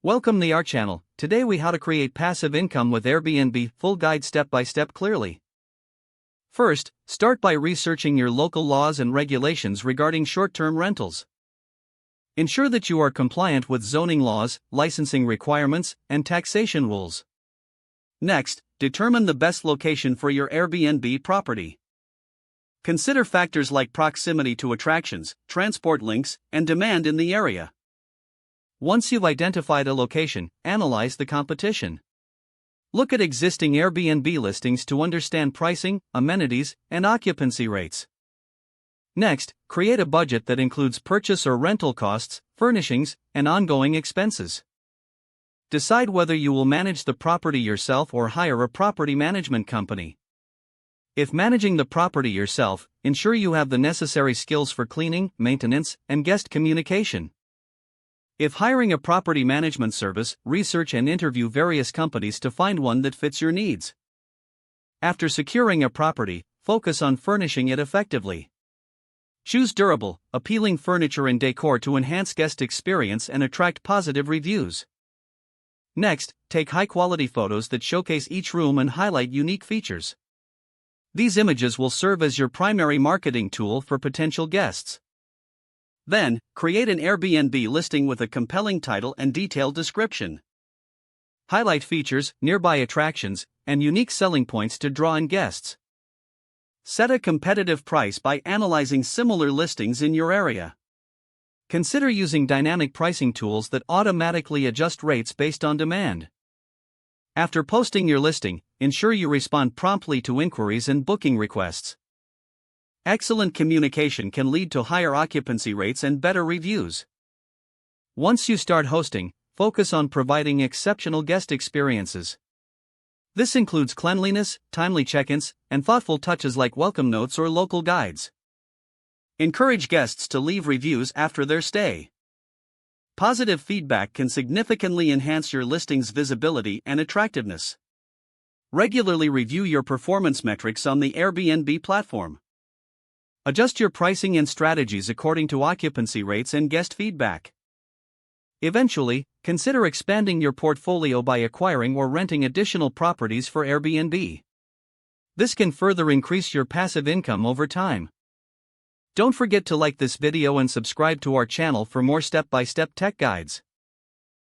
Welcome to our channel. Today we how to create passive income with Airbnb, full guide step by step clearly. First, start by researching your local laws and regulations regarding short-term rentals. Ensure that you are compliant with zoning laws, licensing requirements, and taxation rules. Next, determine the best location for your Airbnb property. Consider factors like proximity to attractions, transport links, and demand in the area. Once you've identified a location, analyze the competition. Look at existing Airbnb listings to understand pricing, amenities, and occupancy rates. Next, create a budget that includes purchase or rental costs, furnishings, and ongoing expenses. Decide whether you will manage the property yourself or hire a property management company. If managing the property yourself, ensure you have the necessary skills for cleaning, maintenance, and guest communication. If hiring a property management service, research and interview various companies to find one that fits your needs. After securing a property, focus on furnishing it effectively. Choose durable, appealing furniture and decor to enhance guest experience and attract positive reviews. Next, take high-quality photos that showcase each room and highlight unique features. These images will serve as your primary marketing tool for potential guests. Then, create an Airbnb listing with a compelling title and detailed description. Highlight features, nearby attractions, and unique selling points to draw in guests. Set a competitive price by analyzing similar listings in your area. Consider using dynamic pricing tools that automatically adjust rates based on demand. After posting your listing, ensure you respond promptly to inquiries and booking requests. Excellent communication can lead to higher occupancy rates and better reviews. Once you start hosting, focus on providing exceptional guest experiences. This includes cleanliness, timely check-ins, and thoughtful touches like welcome notes or local guides. Encourage guests to leave reviews after their stay. Positive feedback can significantly enhance your listing's visibility and attractiveness. Regularly review your performance metrics on the Airbnb platform. Adjust your pricing and strategies according to occupancy rates and guest feedback. Eventually, consider expanding your portfolio by acquiring or renting additional properties for Airbnb. This can further increase your passive income over time. Don't forget to like this video and subscribe to our channel for more step-by-step tech guides.